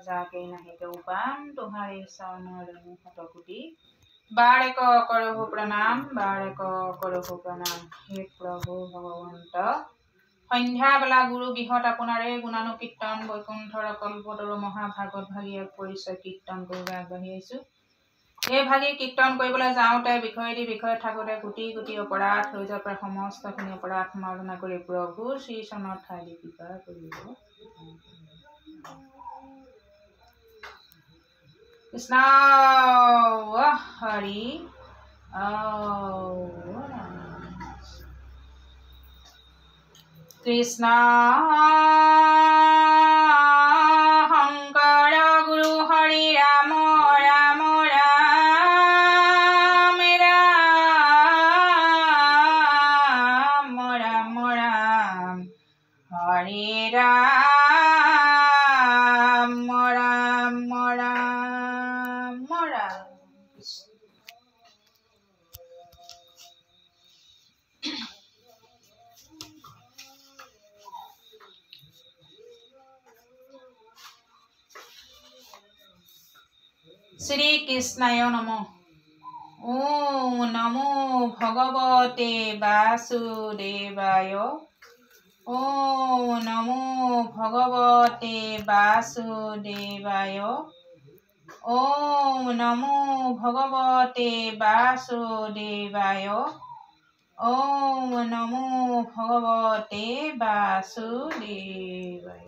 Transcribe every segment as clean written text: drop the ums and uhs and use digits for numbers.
जाके नहीं के उपाम तुम्हारे सामने हतकुटी बारे को करो हो प्रणाम हे प्रभु भगवंत सन्ध्या बेला गुरु गृहत आपनारे गुणानुकीर्तन वैकुंठर कल्पतर महाभागवत भागी परिचय कीर्तन कर आगबाढ़ी आइছো এই ভাগে কীৰ্তন কৰিবলৈ যাওঁতে বিষয়ে থাকোঁতে কোটি কোটি অপৰাধ হৈ যোৱাৰ পৰা সমস্তখিনি অপৰাধ মাৰ্জনা কৰি প্ৰভু শ্ৰী চৰণৰ ঠাই দি কৃপা কৰিব কৃষ্ণ হৰি কৃষ্ণ শংকৰ গুৰু হৰি ৰাম श्री कृष्णाय नमः ओम नमो भगवते वासुदेवाय ओम नमो भगवते वासुदेवाय ओम नमो भगवते वासुदेवाय ओम नमो भगवते वासुदेवाय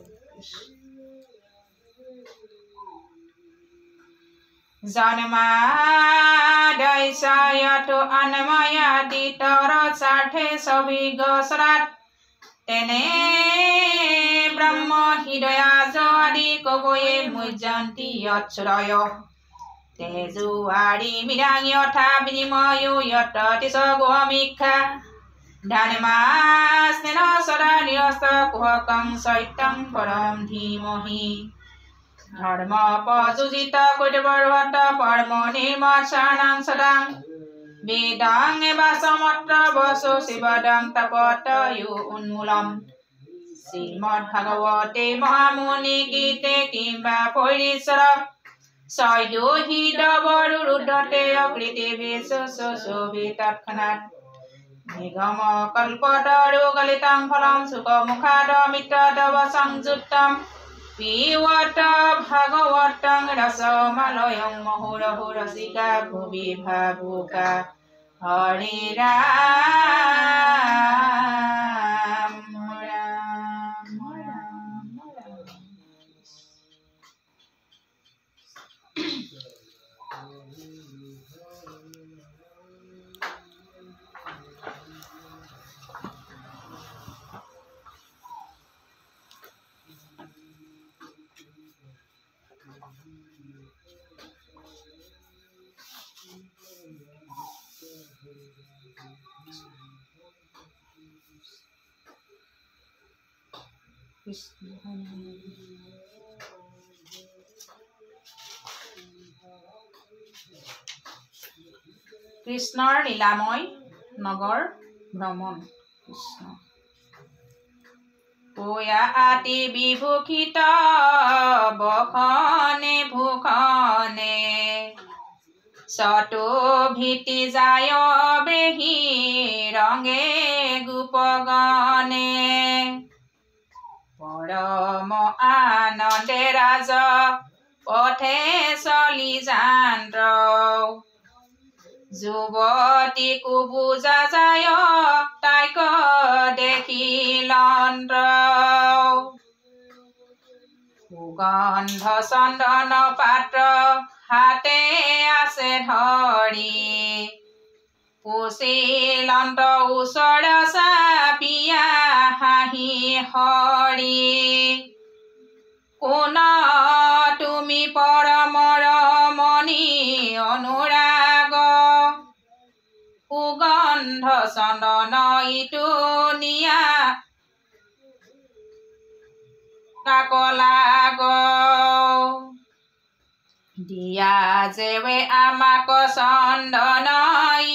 जन्मादयसयतो अन्मयादितर सार्थे सविगसरात तेने ब्रह्म हृदयाज आदि कवये मुजन्ति यच्छ्रय तेजुआरि मिरांग यथा विनिमयो यत तिस गोमिक्षा धनमास्नेन सदा निरस्त कुहकं सत्यं परं धीमहि धर्म पजुजित कुटवर्वत परम निर्मर्षाणां सदां वेदां एवासमत्र वसो शिवदं तपतयो उन्मूलम् श्रीमद्भागवते महामुनि गीते किंबा परिसर सयोहिदवरुरुद्धते अकृते वेशोशोभि तत्क्षणात् निगम कल्पतरु गलितं फलं सुखमुखादमित्रदव संयुक्तम् पिवत भागवतं रसमालयं मुहुरहु रसिका भुवि भावुका हरे राम राम राम কৃষ্ণৰ লীলাময় নগৰ ভ্ৰমণ কৃষ্ণ পয়া আতি বিভূষিত বখনে ভূখনে সতো ভীতি যায় ব্ৰেহী ৰঙে গোপগণে পৰম আনন্দে ৰাজ পথে চলি যান্ত্ৰ যুৱতী কুবুজা যায় তাইক দেখিলন্ত্ৰ সুগন্ধ চন্দন পাত্ৰ হাতে আছে ধৰি পুচিলন্ত ওচৰ চাপিয়া হাঁহি হৰি কোন তুমি পৰমৰ মণি অনুৰাগ সুগন্ধ চন্দন ইটো নিয়া কাকলাগ দিয়া যেৱে আমাক চন্দন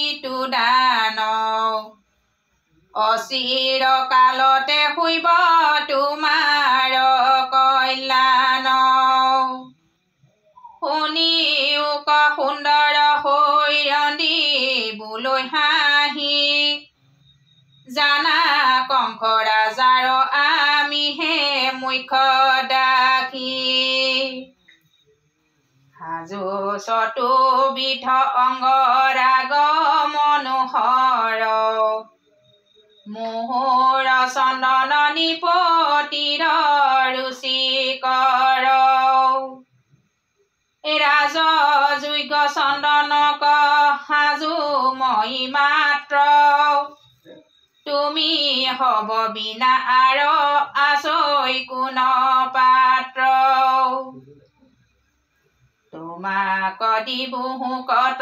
ইটো দান অচিৰ কালতে শুইব তোমাৰ কল্যাণ শুনিও ক সুন্দৰ হৈ ৰন্দিবলৈ হাঁহি জানা কংস ৰাজাৰ আমিহে মুখ্য দাসী সাজু চতুবিধ অংগৰাগ মনোহৰ মোহৰ চন্দন নিপতিৰ ৰুচিকৰ ৰাজ যোগ্য চন্দনক সাজু মই মাত্ৰ তুমি হব বিনা আৰু আছৈ কোন পাত্ৰ তোমাক দিবহু কত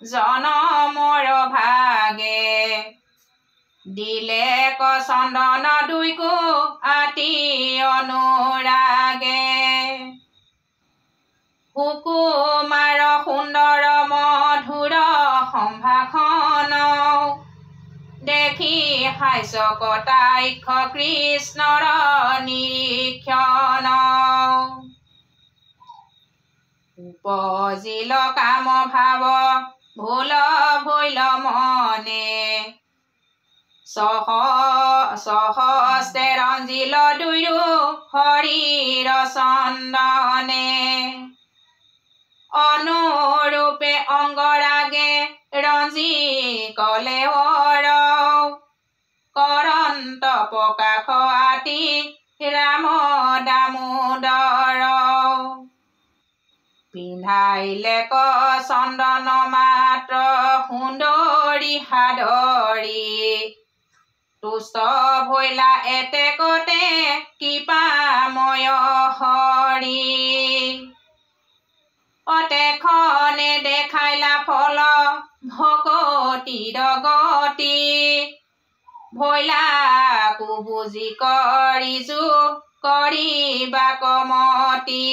জনমৰ ভাগে দিলে ক চন্দন দুইকো আতি অনুৰাগে সুকুমাৰ সুন্দৰ মধুৰ সম্ভাষণ দেখি হাস্য কটাক্ষ কৃষ্ণৰ নিৰীক্ষণ উপজিল কাম ভাৱ ভুল ভৈল মনে সহস্তে ৰঞ্জিল দুয়ো হৰিৰ চন্দনে অনুৰূপে অংগৰাগে ৰঞ্জি কলে কৰন্ত প্ৰকাশ আতি ৰাম দামোদৰ পিন্ধাইলে ক চন্দন মাত্ৰ সুন্দৰী সাদৰী তুষ্ট ভৈলা এতেকতে কৃপাময় হৰি অতেখনে দেখাইলা ফল ভকতিৰ গতি ভৈলা কুবুজি কৰিছো কৰিবা কমতি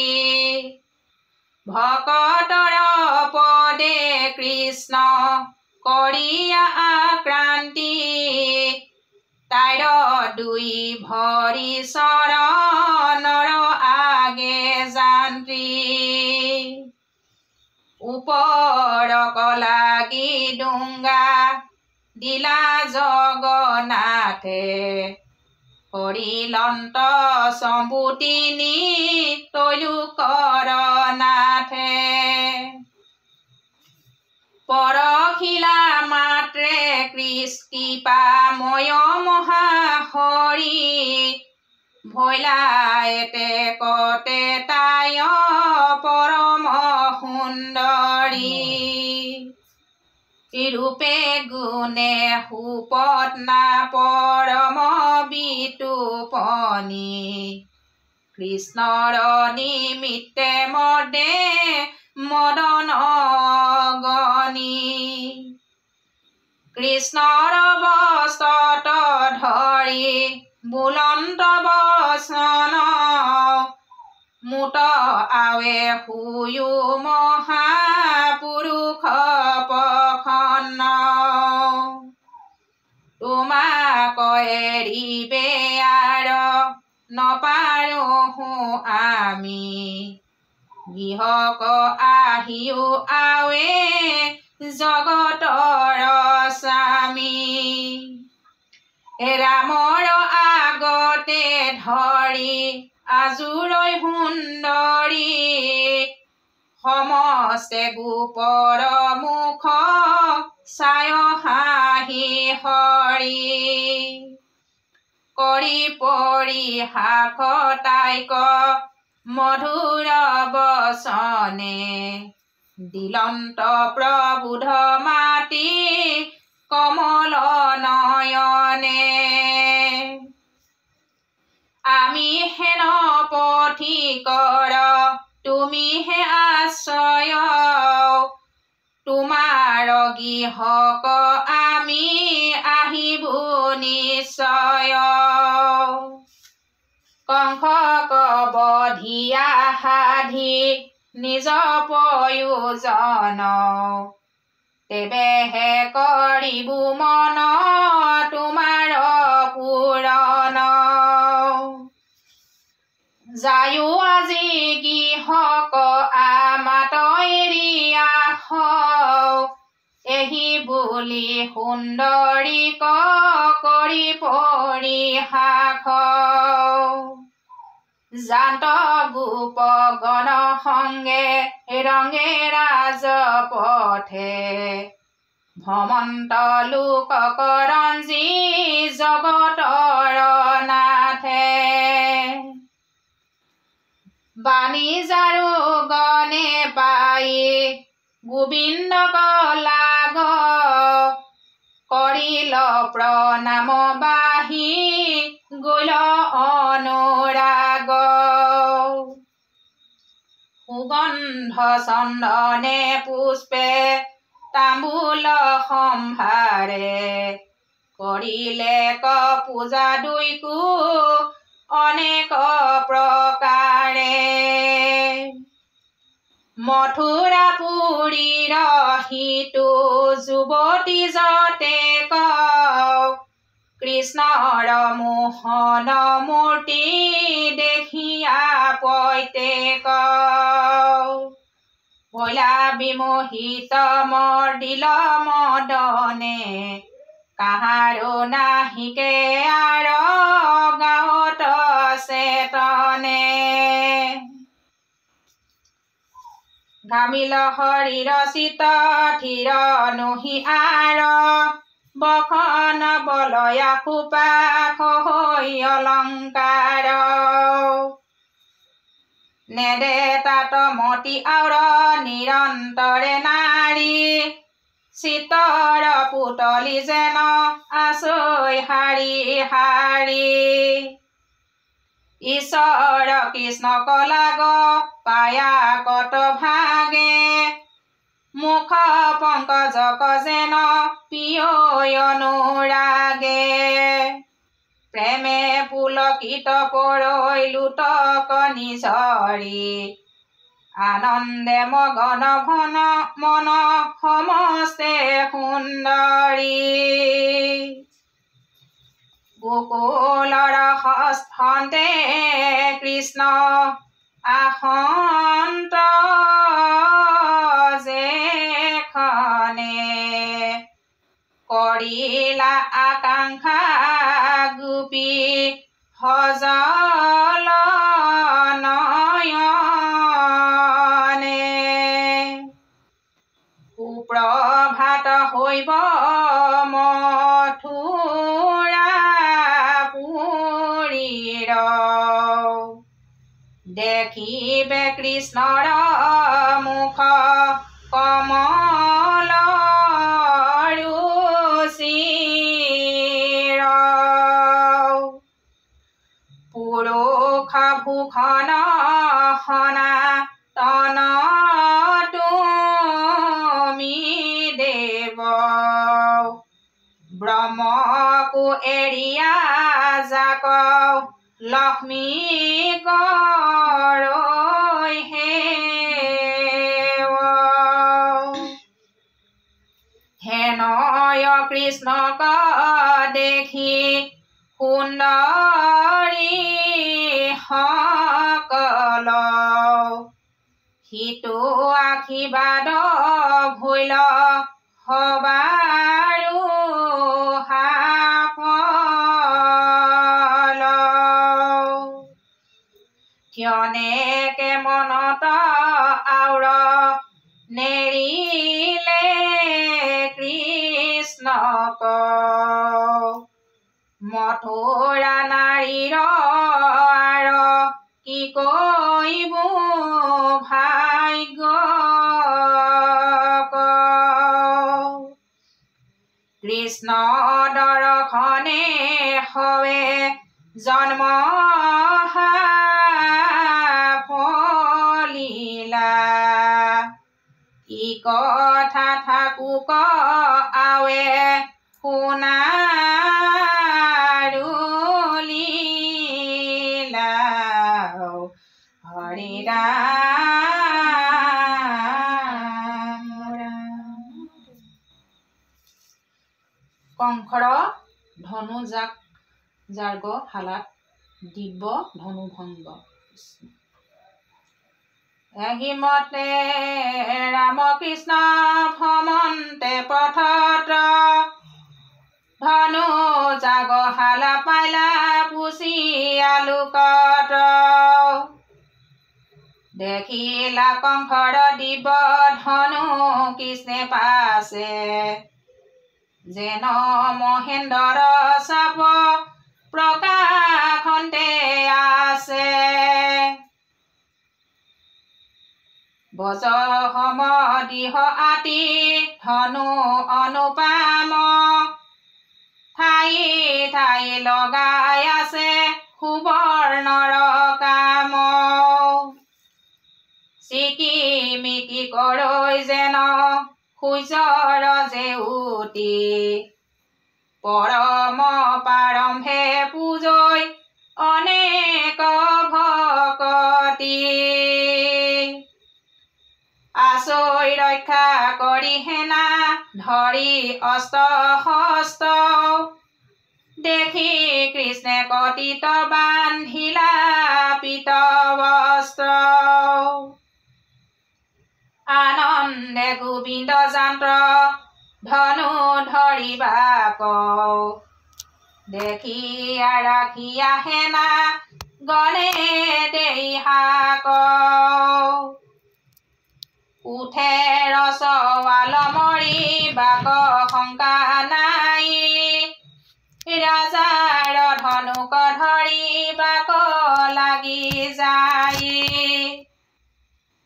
ভকতৰ পদে কৃষ্ণ কৰিয়া আক্ৰান্তি তাইৰ দুই ভৰি চৰণৰ আগে যান্ত্ৰী ওপৰক লাগি ডুংগা দিলা জগন্নাথে হৰিলন্ত সম্বুতিনি তৈলোকৰ নাথে পৰখিলা মাত্ৰে কৃষ্ণাময় মহাহৰি ভৈলা এতেকতে তাই পৰম সুন্দৰী ৰূপে গুণে সুপত্না পৰম বিতুপনি কৃষ্ণৰ নিমিত্তে মদে মদন গণি কৃষ্ণৰ বস্ত্ৰত ধৰি বুলন্ত বচন মুত আৱে শুয়ো মহাপুৰুষ পখন্ন তোমাক এৰিবে আৰ নপাৰোঁহো আমি গৃহক আহিও আৱে জগতৰ স্বামী ৰামৰ আগতে ধৰি আজুৰৈ সুন্দৰী সমস্তে গোপৰ মুখ চায় হাঁহি হৰি কৰি পৰি শাখ তাইক মধুৰ বচনে দিলন্ত প্ৰবোধ মাতি কমল নয়নে আমি হেন পথিকৰ তুমি হে আশ্ৰয় তোমাৰ গৃহক আমি আহিবো নিশ্চয় কংসক বধিয়া সাধি নিজ প্ৰয়োজন তেবেহে কৰিবো মন তোমাৰ পূৰণ যায়ো আজি গৃহক আমাৰ দেহি বুলি সুন্দৰী কৰি পৰিহাস জাত গোপ গণ সংগে ৰঙে ৰাজপথে ভ্ৰমন্ত লোকক ৰঞ্জী জগতৰ নাথে বাণিজাৰু গণে পাই গোবিন্দক লাগ কৰিল প্ৰণাম বাহি গল অনুৰাগ সুগন্ধ চন্দনে পুষ্পে তাম্বুল সম্ভাৰে কৰিলে পূজা দুইকো অনেক প্ৰকাৰে মথুৰা পুৰীৰ সিটো যুৱতী যতে কৃষ্ণৰ মোহন মূৰ্তি দেখিয়া পৈতেক ভৈলা বিমোহিত মৰ্দিল মদনে কাহাৰো নাহিকে আৰ গাঁৱত চেতনে ঘামিল শৰীৰ চিত থিৰ নহি আৰ বখন বলয়া খোপা হৈ অলংকাৰ নেদে তাত মতি আউৰ নিৰন্তৰে নাৰী চিতৰ পুতলি যেন আছৈ শাৰী শাৰী ঈশ্বৰ কৃষ্ণক লাগ পায়া কত ভাগে মুখ পংকজক যেন পিয় অনুৰাগে প্ৰেমে পুলকিত পৰৈ লুটক নিজৰি আনন্দে মগন ঘন মন সমস্তে সুন্দৰী গোকুলৰ হস্তে কৃষ্ণ আসন্ত যেখনে কৰিলা আকাংক্ষা গোপী সজল নয়নে সুপ্ৰভাত হৈব মথুৰা পুৰীৰ দেখিবে কৃষ্ণৰ মুখ কমল ৰুচিৰ পুৰুষ ভূষণ সনা তন তুমি দেৱ ব্ৰহ্মকো এৰিয়া যাক লক্ষ্মী গৰৈ হেনয় কৃষ্ণক দেখি সুন্দৰী সকল সিটো আশীৰ্বাদ ভৈল সবাৰো সাফল ক্ষণেকে মনত আউৰ নেৰিলে কৃষ্ণক মথুৰা নাৰীৰ আৰ কি কৈব ভাগ্য কৃষ্ণ দৰ্শনে হৱে জন্ম ফলিলা ই কথা থাকুক আৱে শুনাৰু লীলা হৰি ৰাম কংসৰ ধনু জাৰ্গ শালাত দিব্য ধনুভংগ এহিমতে ৰামকৃষ্ণ ভ্ৰমন্তে পথত ধনু জাগহালা পাইলা পুচি আলোকত দেখিলা কংসৰ দিব ধনু কৃষ্ণে পাছে যেন মহেন্দ্ৰৰ চাপ প্ৰকাশন্তে আছে বজ সম দিহ আতি ধনু অনুপাম ঠাই ঠাই লগাই আছে সুবৰ্ণৰ কাম চিকিমিকি কৰৈ যেন সূৰ্যৰ জেউতি পৰম প্ৰাৰম্ভে পূজৈ অনেক ভকতি আচৈ ৰক্ষা কৰি হেনা ধৰি অস্ত্ৰ হস্ত দেখি কৃষ্ণে কটিত বান্ধিলা পীত বস্ত্ৰ আনন্দে গোবিন্দ যন্ত্ৰ ধনু ধৰিবা কওঁ দেখি ৰাখিয়া হেনা গলে দেহাক উঠে ৰসৱাল মৰি বাক শংকা নাই ৰাজাৰ ধনুক ধৰি বাক লাগি যায়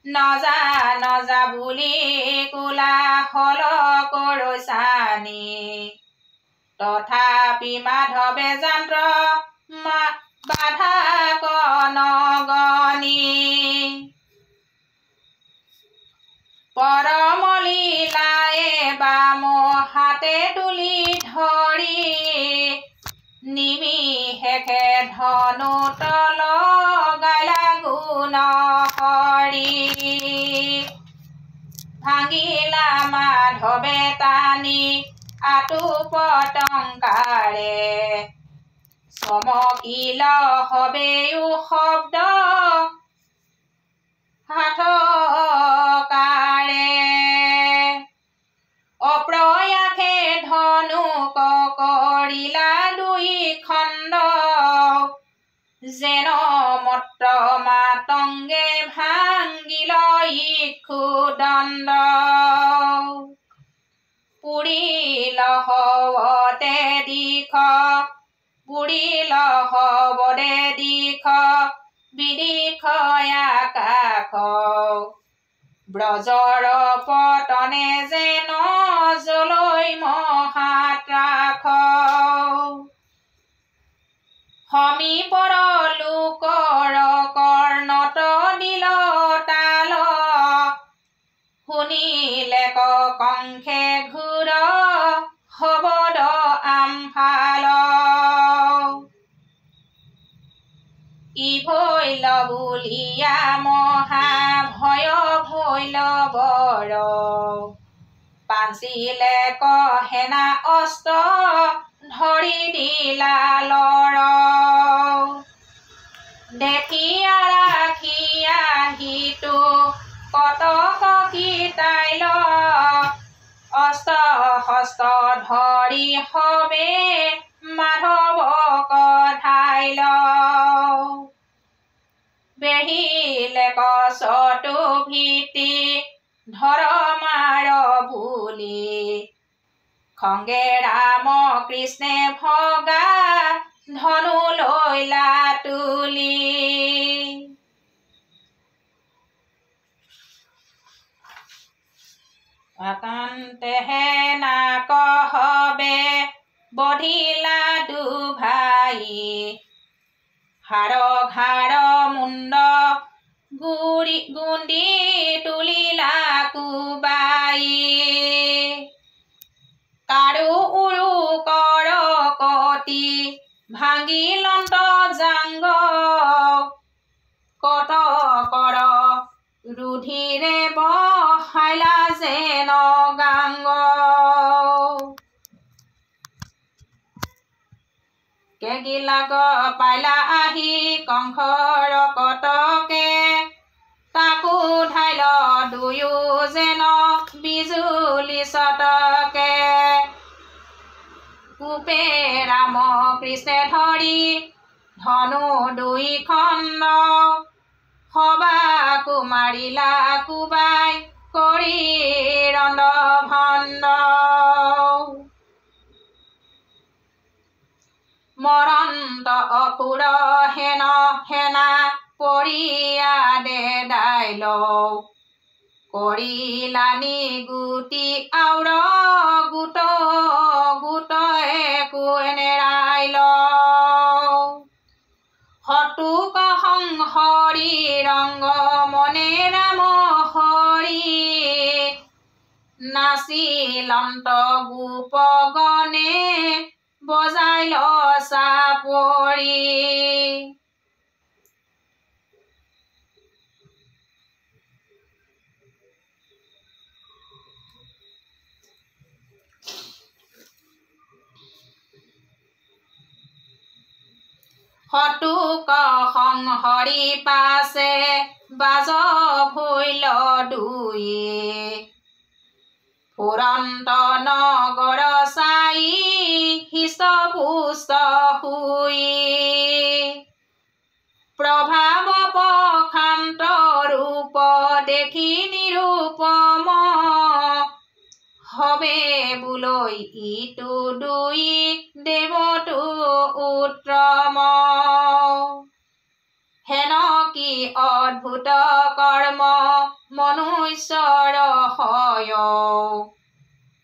নজা নজা বুলি কোলাহল কৰৈছানি তথাপি মাধৱে যন্ত্ৰ বাধা কনগনি পৰম লীলায়ে বাম হাতে তুলি ধৰি নিমিষেকে ধনু তল গালা গুণ হৰি ভাঙিলা মাধৱে টানি আটু পতংকাৰে চমকিল হবেও শব্দ হাথকাৰে অপ্ৰয়াসে ধনুক কৰিলা দুই খণ্ড যেন মত্ৰ মাতংগে ভাঙিল ইক্ষুদণ্ড পুৰিল হবতে দিশ পুৰিল হবদে দিশ বিদিশ আকাশ ব্ৰজৰ পতনে যেন জলৈ মহাত্ৰাস সমীপৰ লোকৰ কৰ্ণত দিল তাল শুনিলে কংসে ঘূৰ হবদ আমফাল ই ভৈল বুলিয়া মহা ভয় ভৈল বৰ পাঞ্চিলে কহেনা অস্ত্ৰ ধৰি দিলা লৰ দেখিয়া ৰাখিয়া হিটো কতক কিতাইল অস্ত্ৰ হস্ত ধৰি হবে মাধৱক ধাইল বেঢ়িলে কচটো ভীতি ধৰ মাৰ বুলি খংগে ৰাম কৃষ্ণে ভগা ধনু লৈলা তুলি একান্তেহে নাক হবে বধিলা দুভাই হাড় ঘাড় মুণ্ড গুণ্ডি তুলিলা কুবাই কাৰু উৰু কৰ কটি ভাঙিলন্ত জাংগ কত কৰ ৰুধিৰে বহাইলা যেন গাংগ কেগিলাগ পাইলা আহি কংসৰ কতকে তাকো যেন বিজুলি চটকে কোপে ৰাম কৃষ্ণে ধৰি ধনু দুই খণ্ড সবা কুমাৰিলা কোবাই কৰি ৰণ্ড ভণ্ড মৰন্ত অসুৰ সেনা পৰিয়াদে দাইল কৰিলানি গুটি আউৰ গোটে নেৰাইল হতুক সংহৰি ৰংগ মনে ৰাম হৰি নাচিলন্ত গোপগণে বজাইল চাপৰি হতুক সংহৰি পাছে বাজ ভৈল দুয়ে ফুৰন্ত নগৰ চাই হিষ্টপুষ্ট শুই প্ৰভাৱ প্ৰশান্ত ৰূপ দেখি নিৰূপম হবে বোলৈ ইটো দুই দেৱতো উত্তম হেন কি অদ্ভুত কৰ্ম মনুষ্যৰ হয়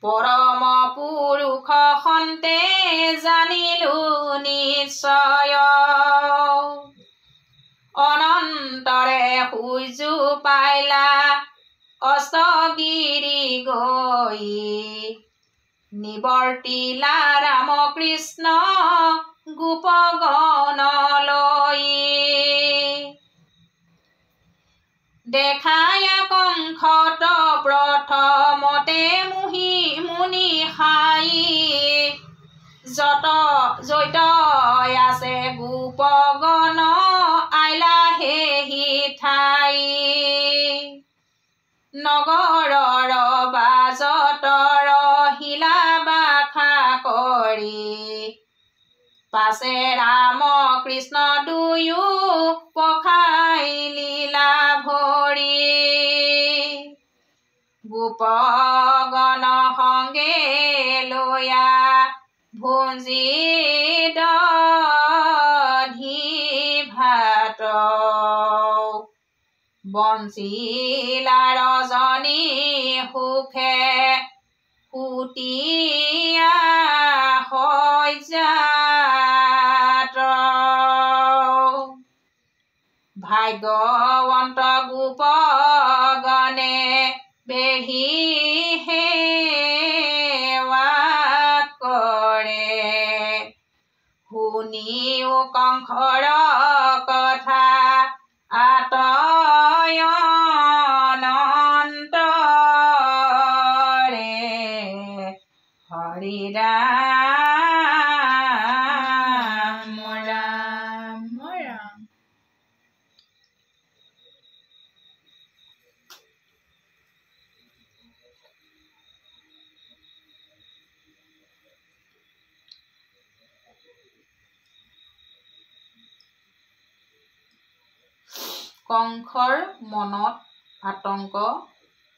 পৰম পুৰুষ সন্তে জানিলো নিশ্চয় অনন্তৰে সূৰ্যু পাইলা অস্তগিৰি গৈ নিবৰ্তিলা ৰাম কৃষ্ণ গোপগণলৈ দেখায় কংসত প্ৰথমতে মুনি খাই যত আছে গোপগণ আইলা হেহি ঠাই নগৰৰ বাজতৰ হিলা বাখা কৰি পাছে ৰাম কৃষ্ণ দুয়ো পখাই লীলা ভৰি গোপগণ সংগে লয়া ভুঞ্জি দধি ভাত বঞ্চিলা ৰজনী সুখে সুতিয়া সজ্জাত ভাগ্যৱন্ত গোপগণে বেঢ়ি সেৱা কৰে শুনিও কংসৰ কথা আতয়নন্তৰে হৰি ৰাম ৰাম ৰাম কংসৰ মনত আতংক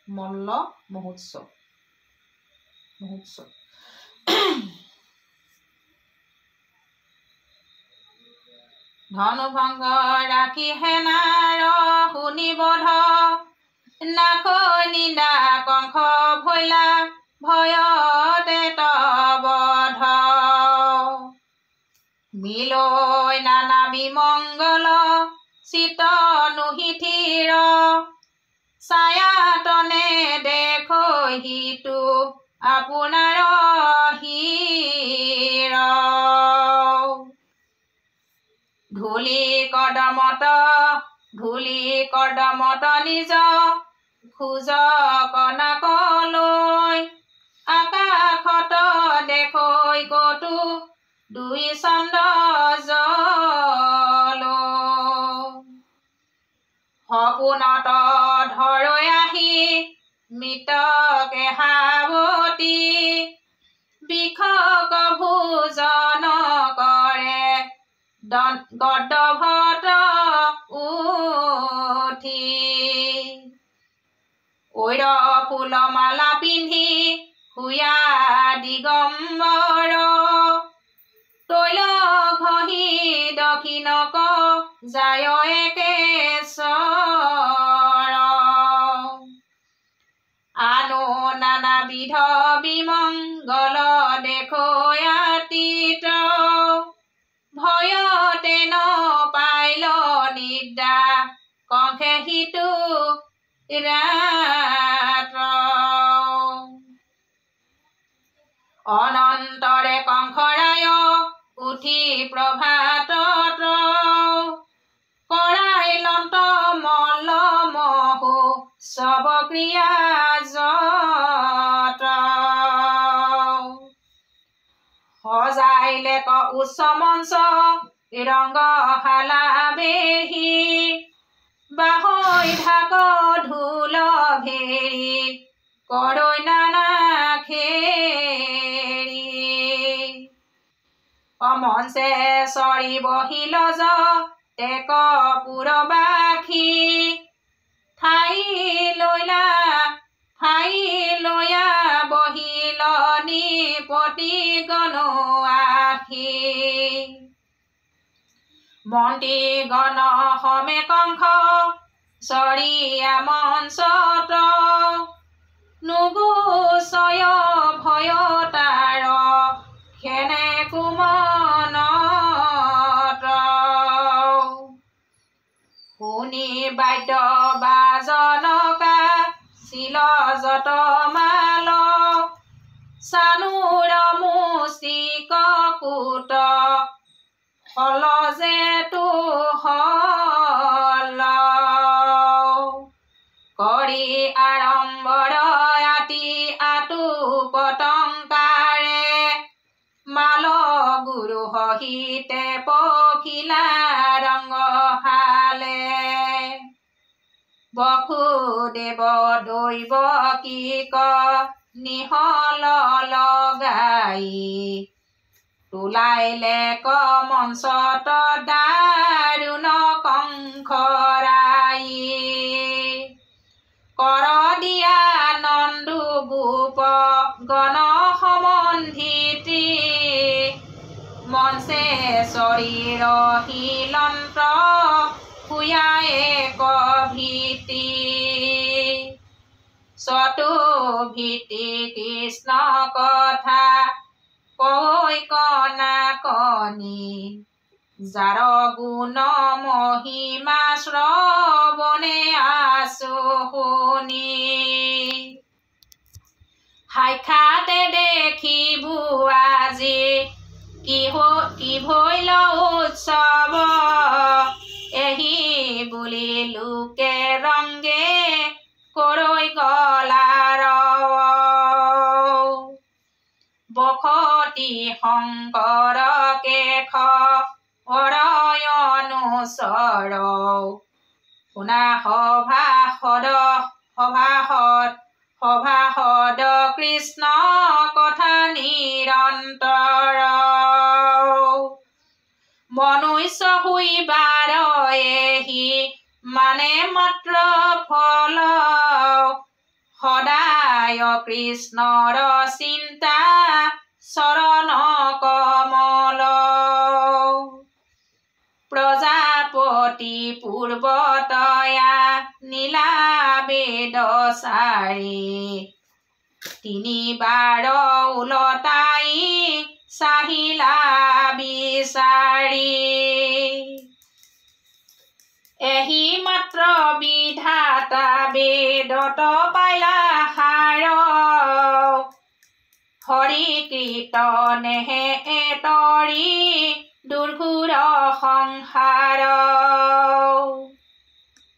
মল্ল মহোৎসৱ ধনুভংগ ৰাখি সেনাৰ শুনিবধ নাকৈ নিন্দা কংস ভৈলা ভয়তে তবধ মিলৈ নানা বিমংগল চিত নুহিথিৰ ছায়াতনে দেখহিতো আপোনাৰ হিৰ ধূলি কদমত নিজ খোজ কনকলৈ আকাশত দেখৈ কতো দুই চন্দ্ৰ জলো সপোনত ধৰৈ আহি মৃতকে সাৱটি বিষক ভোজন কৰে গৰ্দভত উঠি ঐৰ ফুলমালা পিন্ধি শুয়া দিগম্বৰ তৈল ঘঁহি দক্ষিণক যায় একেশ্বৰ আনো নানাবিধ বিমংগল দেখয়াতীত ভয়তে নপাইল নিদ্ৰা কংসে সিটো ৰাত অনন্তৰে কংসৰায় উঠি প্ৰভাতত কৰাই লন্ত মল্ল মহো সব ক্ৰিয়া যত সজাইলে উচ্চ মঞ্চ ৰংগশালা বেহি বাহৈ ঢাক ঢোল ভেৰি কৰৈ নানা খেৰি অমঞ্চে চৰি বহিল টেক পুৰবাসী ঠাই লৈয়া বহিল নিপতি গণআসী মন্ত্ৰী গণ সমেত কংস চৰিয়া মঞ্চত নুগুচয় ভয় তাৰ খেনে কুমনত শুনি বাদ্য বাজনকা শিল যত মাল চানুৰ মুচিক কুট হল যে তো হল কৰি আড়ম্বৰ আতি আতু পতংকাৰে মাল গুৰু সহিতে পখিলা ৰংগশালে বসুদেৱ দৈৱ কিক নিহল লগাই তোলাইলে মঞ্চত দাৰুণ কংসৰাই কৰ দিয়া নন্দু গোপ গণ সম্বন্ধিতি মঞ্চে শৰীৰ শিলন্ত শুয়াই ভীতি চতু ভীতি কৃষ্ণ কথা কৈ কনা কনি যাৰ গুণ মহিমা শ্ৰৱণে আছো শুনি সাক্ষাতে দেখিবো আজি কি ভৈল উৎসৱ এহি বুলি লোকে ৰংগে কৰৈ গলাৰ বসতি শংকৰ কেশ অৰয়নুচৰ শুনা সভাসদ কৃষ্ণ কথা নিৰন্তৰ মনুষ্য শুইবাৰ এহি মানে মাত্ৰ ফল সদায় কৃষ্ণৰ চিন্তা চৰণ কমল প্ৰজাপতি পূৰ্বতয়া নীলা বেদ চাৰি তিনিবাৰ উলটাই চাহিলা বিচাৰি এহি মাত্ৰ বিধাতা বেদত পাইলা সাৰ হৰি কীৰ্তনেহে এতৰি দুৰ্ঘুৰ সংসাৰ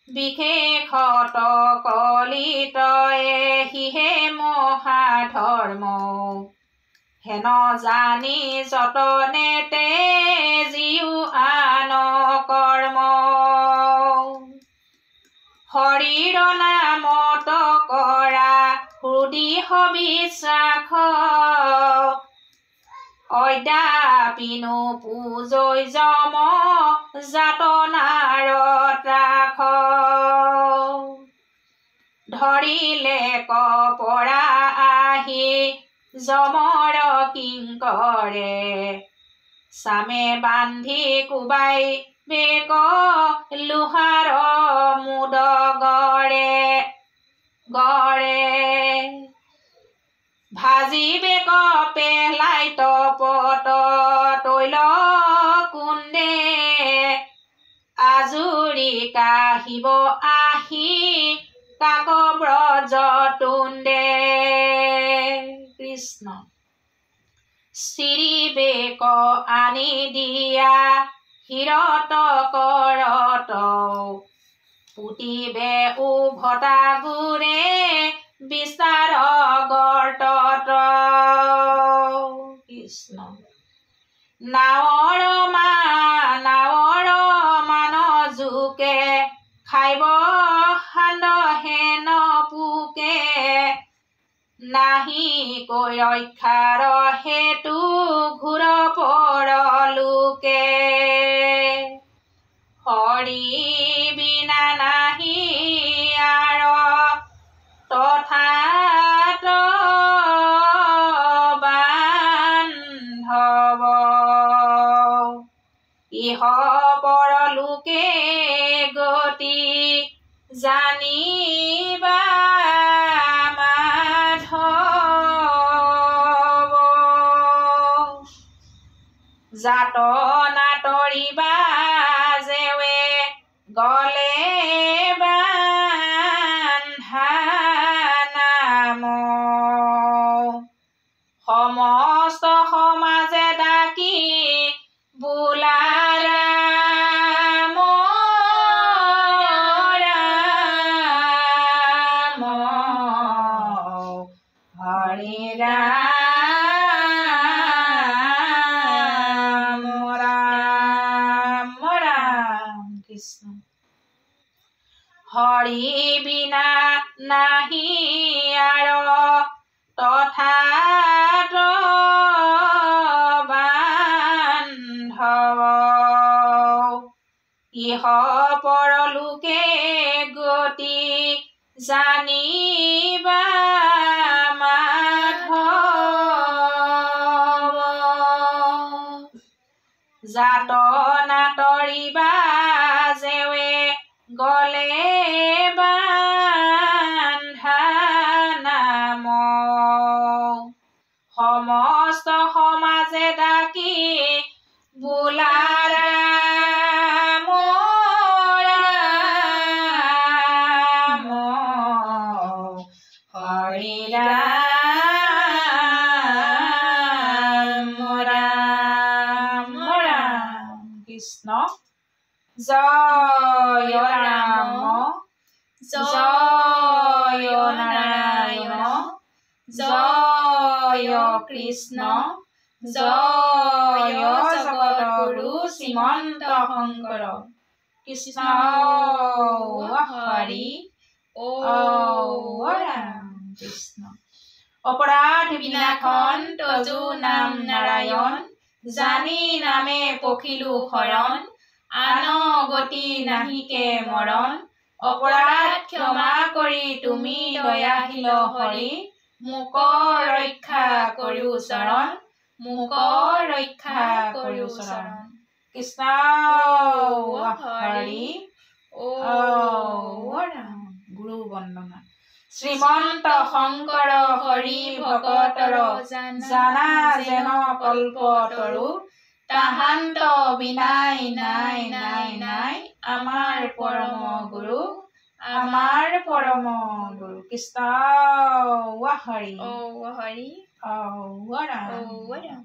বিশেষত কলিত এহিহে মহাধৰ্ম হেন জানি যতনে তে জিউ আন কৰ্ম শৰীৰ নামত কৰা সুদি সবিশ্বাস অদ্যাপিনো পূজৈ যম যাতনাৰত ৰাখ ধৰিলে কপৰা আহি যমৰ কিংকৰে চামে বান্ধি কোবাই বেক লোহাৰ মুদ গড়ে ভাজি বেক পেলাই তপত তৈল কুণ্ডে আজুৰি কাহিব আহি কাক ব্ৰজ তুণ্ডে কৃষ্ণ শ্ৰী বেক আনি দিয়া হিৰত কৰত পুতিবে উভতা গুৰে বিচাৰ গৰ্তত কৃষ্ণ নাৱৰ মান জোকে খাইব সান্দহে নপুকে নাহি কৈ ৰক্ষাৰ হেতু ঘূৰ পৰলোকে হৰি বিনা নাহি আৰ তথাত বান্ধৱ ইহ পৰলোকে গতি জানিবা মাধৱ যাতনা তৰিবা জেৱে গলে বান্ধা নাম সমস্ত সমাজে ডাকি বোলা ৰাম ৰাম হৰি ৰাম ৰাম ৰাম কৃষ্ণ হৰি বিনা নাহি আৰ তথাত বান্ধৱ ইহ পৰলোকে গতি জানিবা মাধৱ যাতনা তৰিবা জেৱে গলে বান্ধা নাম সমস্ত সমাজে ডাকি বোলা ৰাম ৰাম হৰি ৰাম ৰাম ৰাম কৃষ্ণ জয় ৰাম জয় নাৰায়ণ জয় কৃষ্ণ জয় জগতগুৰু শ্ৰীমন্ত শংকৰ কৃষ্ণ হৰি ও ৰাম কৃষ্ণ অপৰাধ বিনাশন তজু নাম নাৰায়ণ জানি নামে পখিলো শৰণ আন গতি নাহিকে মৰণ অপৰাধ ক্ষমা কৰি তুমি দয়াশীল হৰি মোক ৰক্ষা কৰিও চৰণ মোক ৰক্ষা কৰিও চৰণ কৃষ্ণ হৰি ও ৰাম গুৰু বন্দনা শ্ৰীমন্ত শংকৰ হৰি ভকতৰ জানা যেন কল্পতৰু তাহান্ত বিনাই নাই নাই নাই আমাৰ পৰম গুৰু কৃষ্ণ হৰি ও ৰাম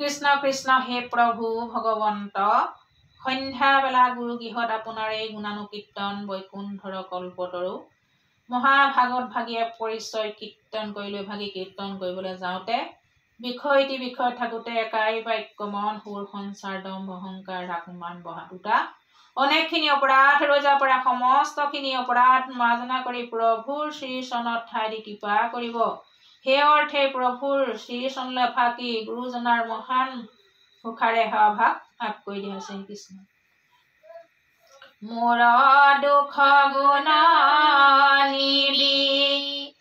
কৃষ্ণ কৃষ্ণ হে প্ৰভু ভগৱন্ত সন্ধ্যা বেলা গুৰু গৃহত আপোনাৰ এই গুণানুকীৰ্তন বৈকুণ্ঠৰ কল্পতৰু মহাভাগত ভাগিয়ে পৰিচয় কীৰ্তন কৰি লৈ ভাগি কীৰ্তন কৰিবলৈ যাওঁতে বিষয়টি বিষয় থাকোঁতে একাই বাক্য মন সুৰ সঞ্চাৰ দম্ভ অহংকাৰ ৰাগমান বহা দুটা অনেকখিনি অপৰাধ ৰজা পৰা সমস্তখিনি অপৰাধ মাৰ্জনা কৰি প্ৰভুৰ শ্ৰী চৰণত ঠাই দি কৃপা কৰিব। সেই অৰ্থে প্ৰভুৰ শ্ৰী চৰণলৈ ফাকি গুৰুজনাৰ মহান মুখাৰে সেৱাভাগ কৰি দিয়া হৈছে। কৃষ্ণ মোৰ দুখ গুণ নিবিচাৰি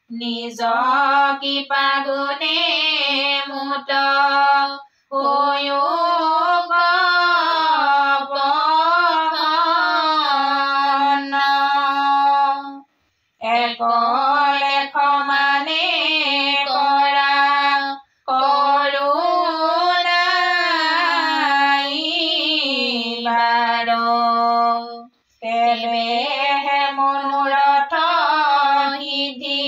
নিজ কৃপা গুণে মুত একলে সমানে কৰা কৰোণাই বাৰ তেৱেহে মনোৰথ সিদ্ধি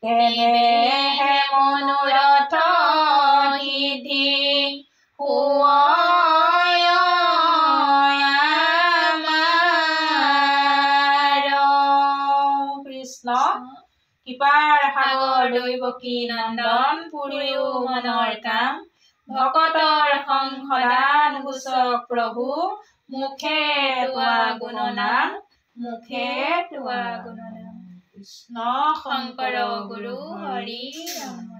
তেৱেহে মনোৰথ সিদ্ধি কৃষ্ণ কৃপাৰ সাগৰ দৈৱকী নন্দন পুৰিও মনৰ কাম ভকতৰ সংসদান ঘোষক প্ৰভু মুখে তোৱা গুণনাম মুখে তোৱা গুণনাম। কৃষ্ণ শংকৰ গুৰু হৰি ৰাম।